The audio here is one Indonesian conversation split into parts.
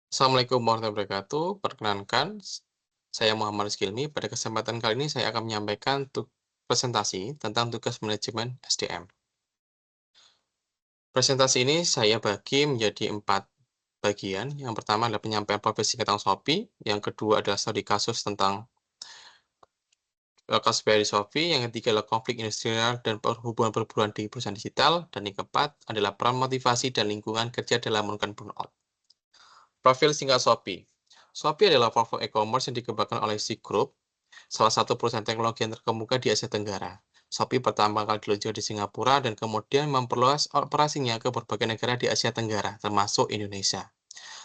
Assalamualaikum warahmatullahi wabarakatuh. Perkenankan, saya Muhammad Rizky Ilmi. Pada kesempatan kali ini saya akan menyampaikan presentasi tentang tugas manajemen SDM. Presentasi ini saya bagi menjadi 4 bagian. Yang pertama adalah penyampaian profesi tentang Shopee, yang kedua adalah studi kasus tentang kasus BRI Shopee, yang ketiga adalah konflik industrial dan hubungan perburuan di perusahaan digital, dan yang keempat adalah peran motivasi dan lingkungan kerja dalam menurunkan burnout. Profil singkat Shopee. Shopee adalah platform e-commerce yang dikembangkan oleh Sea Group, salah satu perusahaan teknologi yang terkemuka di Asia Tenggara. Shopee pertama kali diluncurkan di Singapura dan kemudian memperluas operasinya ke berbagai negara di Asia Tenggara, termasuk Indonesia.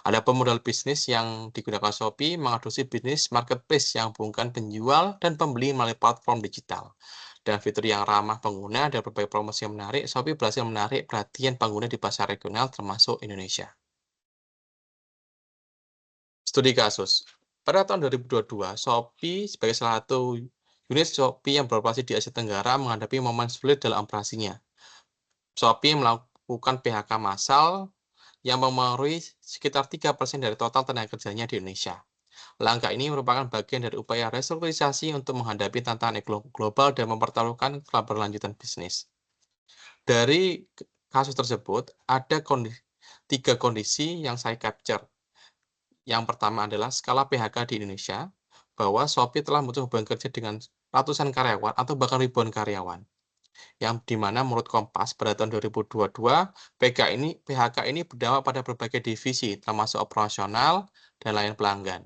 Adapun modal bisnis yang digunakan Shopee mengadopsi bisnis marketplace yang menghubungkan penjual dan pembeli melalui platform digital. Dan fitur yang ramah pengguna dan berbagai promosi yang menarik, Shopee berhasil menarik perhatian pengguna di pasar regional termasuk Indonesia. Studi kasus. Pada tahun 2022, Shopee sebagai salah satu unit Shopee yang beroperasi di Asia Tenggara menghadapi momen sulit dalam operasinya. Shopee melakukan PHK massal yang memengaruhi sekitar 3% dari total tenaga kerjanya di Indonesia. Langkah ini merupakan bagian dari upaya restrukturisasi untuk menghadapi tantangan global dan mempertaruhkan keberlanjutan bisnis. Dari kasus tersebut, ada 3 kondisi yang saya capture. Yang pertama adalah skala PHK di Indonesia, bahwa Shopee telah memutuskan hubungan kerja dengan ratusan karyawan atau bahkan ribuan karyawan. Yang dimana menurut Kompas pada tahun 2022, PHK ini berdampak pada berbagai divisi, termasuk operasional dan layanan pelanggan.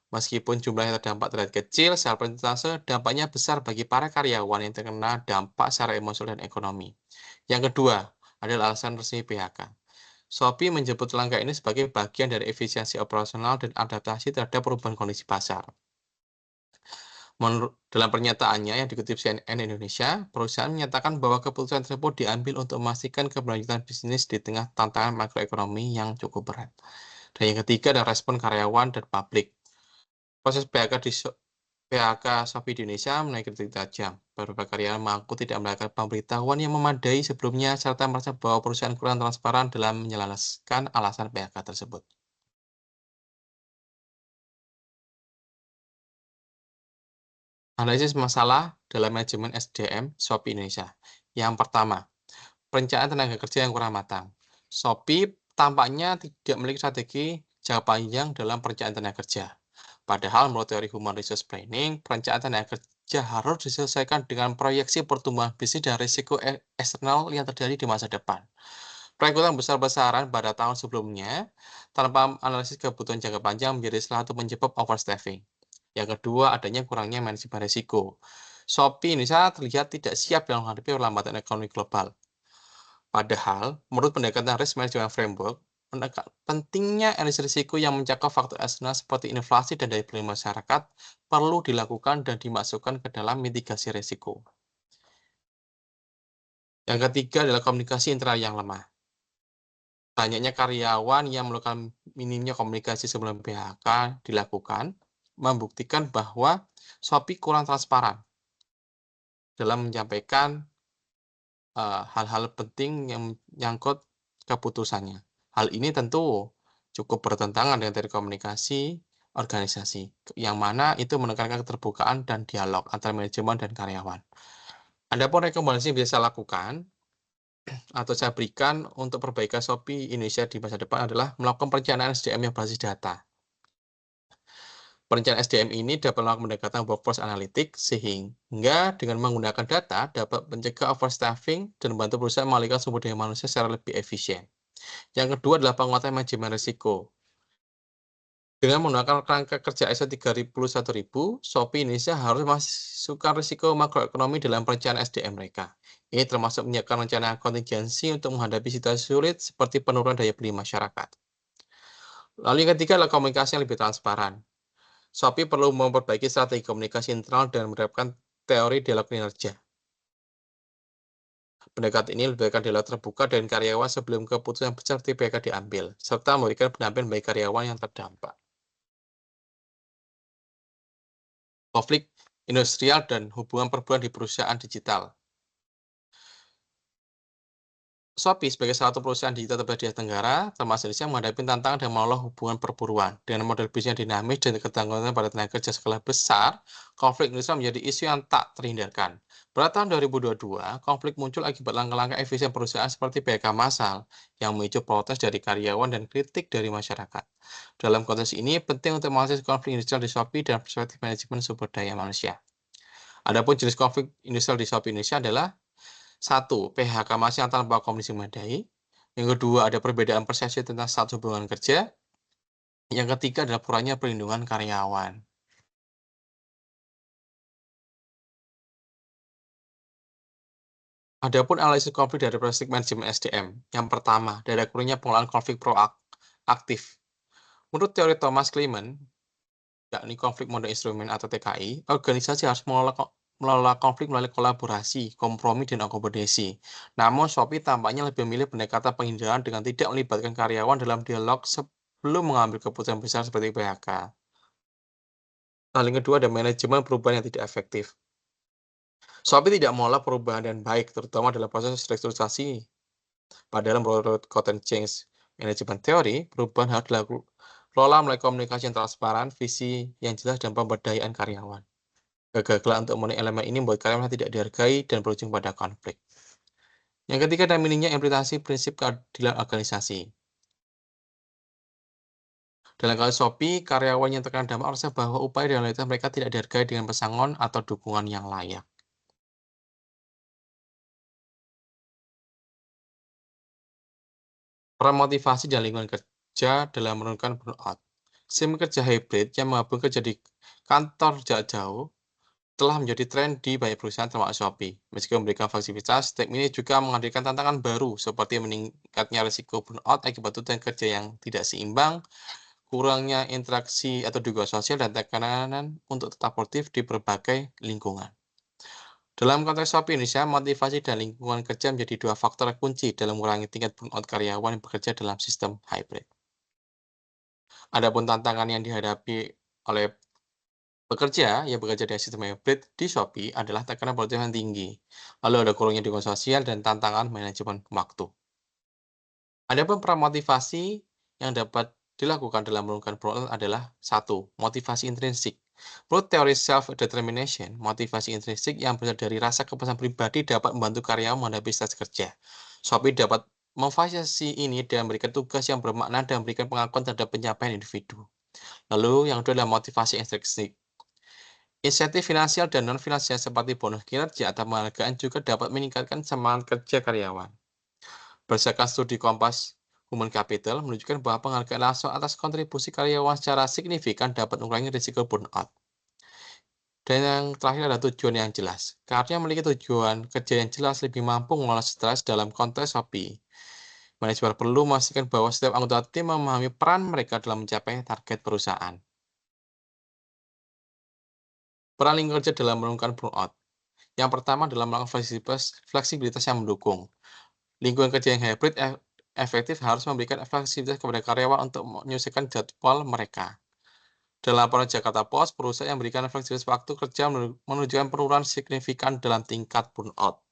Meskipun jumlahnya terdampak terlihat kecil, secara persentase dampaknya besar bagi para karyawan yang terkena dampak secara emosional dan ekonomi. Yang kedua adalah alasan resmi PHK. Shopee menyebut langkah ini sebagai bagian dari efisiensi operasional dan adaptasi terhadap perubahan kondisi pasar. Dalam pernyataannya yang dikutip CNN Indonesia, perusahaan menyatakan bahwa keputusan tersebut diambil untuk memastikan keberlanjutan bisnis di tengah tantangan makroekonomi yang cukup berat. Dan yang ketiga adalah respon karyawan dan publik. Proses PHK Shopee di Indonesia menaiki kritik tajam. Beberapa karyawan mengaku tidak mendapatkan pemberitahuan yang memadai sebelumnya, serta merasa bahwa perusahaan kurang transparan dalam menjelaskan alasan PHK tersebut. Analisis masalah dalam manajemen SDM Shopee Indonesia. Yang pertama, perencanaan tenaga kerja yang kurang matang. Shopee tampaknya tidak memiliki strategi jangka panjang dalam perencanaan tenaga kerja. Padahal menurut teori Human Resource Planning, perencanaan tenaga kerja harus diselesaikan dengan proyeksi pertumbuhan bisnis dan risiko eksternal yang terjadi di masa depan. Perekrutan besar-besaran pada tahun sebelumnya tanpa analisis kebutuhan jangka panjang menjadi salah satu penyebab overstaffing. Yang kedua, adanya kurangnya manajemen risiko. Shopee Indonesia terlihat tidak siap dalam menghadapi perlambatan ekonomi global. Padahal, menurut pendekatan risk management framework, pentingnya analisis risiko yang mencakup faktor eksternal seperti inflasi dan daya beli masyarakat perlu dilakukan dan dimasukkan ke dalam mitigasi risiko. Yang ketiga adalah komunikasi internal yang lemah. Banyaknya karyawan yang melakukan minimnya komunikasi sebelum PHK dilakukan, membuktikan bahwa Shopee kurang transparan dalam menyampaikan hal-hal penting yang menyangkut keputusannya. Hal ini tentu cukup bertentangan dengan teori komunikasi organisasi, yang mana itu menekankan keterbukaan dan dialog antara manajemen dan karyawan. Adapun rekomendasi yang bisa saya lakukan atau saya berikan untuk perbaikan Shopee Indonesia di masa depan adalah melakukan perencanaan SDM yang berbasis data. Perencanaan SDM ini dapat melakukan pendekatan workforce analytics sehingga dengan menggunakan data dapat mencegah overstaffing dan membantu perusahaan mengalihkan sumber daya manusia secara lebih efisien. Yang kedua adalah penguatan manajemen risiko. Dengan menggunakan kerangka kerja ISO 31000, Shopee Indonesia harus memasukkan risiko makroekonomi dalam perencanaan SDM mereka. Ini termasuk menyiapkan rencana kontingensi untuk menghadapi situasi sulit seperti penurunan daya beli masyarakat. Lalu yang ketiga adalah komunikasi yang lebih transparan. Shopee perlu memperbaiki strategi komunikasi internal dan menerapkan teori dialog kinerja. Pendekatan ini melibatkan dialog terbuka dengan karyawan sebelum keputusan besar TPK diambil, serta memberikan pendampingan bagi karyawan yang terdampak. Konflik industrial dan hubungan perburuan di perusahaan digital. Shopee sebagai salah satu perusahaan digital terbesar di Asia Tenggara, termasuk Indonesia menghadapi tantangan dan mengelola hubungan perburuan. Dengan model bisnis yang dinamis dan ketergantungan pada tenaga kerja skala besar, konflik Indonesia menjadi isu yang tak terhindarkan. Pada tahun 2022, konflik muncul akibat langkah-langkah efisien perusahaan seperti PHK massal yang memicu protes dari karyawan dan kritik dari masyarakat. Dalam konteks ini, penting untuk menganalisis konflik industrial di Shopee dan perspektif manajemen sumber daya manusia. Adapun jenis konflik industrial di Shopee Indonesia adalah satu, PHK masih tanpa kondisi memadai. Yang kedua, ada perbedaan persepsi tentang status hubungan kerja. Yang ketiga adalah kurangnya perlindungan karyawan. Adapun analisis konflik dari perspektif manajemen SDM. Yang pertama, dari kurangnya pengelolaan konflik proaktif. Menurut teori Thomas Clement, yakni konflik model instrumen atau TKI, organisasi harus mengelola konflik melalui kolaborasi, kompromi, dan akomodasi. Namun, Shopee tampaknya lebih memilih pendekatan penghindaran dengan tidak melibatkan karyawan dalam dialog sebelum mengambil keputusan besar seperti PHK. Hal yang kedua ada manajemen perubahan yang tidak efektif. Shopee tidak mengelola perubahan dengan baik, terutama dalam proses restrukturisasi. Padahal menurut Cotton Change Management Theory, perubahan harus dikelola melalui komunikasi yang transparan, visi yang jelas, dan pemberdayaan karyawan. Kegagalan untuk memenuhi elemen ini membuat karyawan tidak dihargai dan berujung pada konflik. Yang ketiga adalah minimnya implementasi prinsip keadilan organisasi. Dalam kasus Shopee, karyawan yang terkena dampak merasa bahwa upaya dan realitas mereka tidak dihargai dengan pesangon atau dukungan yang layak. Peran motivasi dan lingkungan kerja dalam menurunkan burnout. Sistem kerja hybrid yang menggabungkan kerja di kantor jarak jauh telah menjadi tren di banyak perusahaan termasuk Shopee. Meski memberikan fleksibilitas, sistem ini juga menghadirkan tantangan baru seperti meningkatnya risiko burnout akibat tuntutan kerja yang tidak seimbang, kurangnya interaksi atau dukungan sosial, dan tekanan untuk tetap produktif di berbagai lingkungan. Dalam konteks Shopee Indonesia, motivasi dan lingkungan kerja menjadi dua faktor kunci dalam mengurangi tingkat burnout karyawan yang bekerja dalam sistem hybrid. Adapun tantangan yang dihadapi oleh pekerja yang bekerja dengan sistem hybrid di Shopee adalah tekanan produktif yang tinggi, lalu ada kurangnya dukungan sosial dan tantangan manajemen waktu. Adapun peran motivasi yang dapat dilakukan dalam menurunkan burnout adalah satu, motivasi intrinsik. Menurut teori self-determination, motivasi intrinsik yang berasal dari rasa kepuasan pribadi dapat membantu karyawan menghadapi stres kerja. Shopee dapat memfasilitasi ini dengan memberikan tugas yang bermakna dan memberikan pengakuan terhadap pencapaian individu. Lalu yang kedua adalah motivasi intrinsik. Insentif finansial dan non-finansial seperti bonus kinerja atau penghargaan juga dapat meningkatkan semangat kerja karyawan. Berdasarkan studi Kompas Human Capital menunjukkan bahwa penghargaan langsung atas kontribusi karyawan secara signifikan dapat mengurangi risiko burnout. Dan yang terakhir adalah tujuan yang jelas. Karena memiliki tujuan kerja yang jelas lebih mampu mengelola stres dalam konteks Shopee. Manajemen perlu memastikan bahwa setiap anggota tim memahami peran mereka dalam mencapai target perusahaan. Peran lingkungan kerja dalam menurunkan burnout. Yang pertama adalah melakukan fleksibilitas yang mendukung. Lingkungan kerja yang hybrid efektif harus memberikan fleksibilitas kepada karyawan untuk menyesuaikan jadwal mereka. Dalam laporan Jakarta Post, perusahaan yang memberikan fleksibilitas waktu kerja menunjukkan penurunan signifikan dalam tingkat burnout.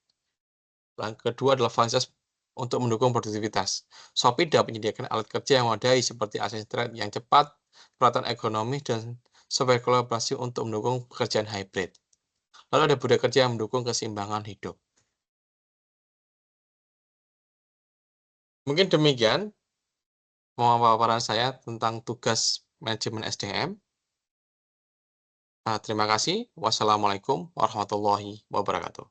Yang kedua adalah fasilitas untuk mendukung produktivitas. Shopee dapat menyediakan alat kerja yang memadai seperti akses internet yang cepat, peralatan ekonomi, dan software kolaborasi untuk mendukung pekerjaan hybrid. Lalu ada budaya kerja yang mendukung keseimbangan hidup. Mungkin demikian pemaparan saya tentang tugas manajemen SDM. Terima kasih. Wassalamualaikum warahmatullahi wabarakatuh.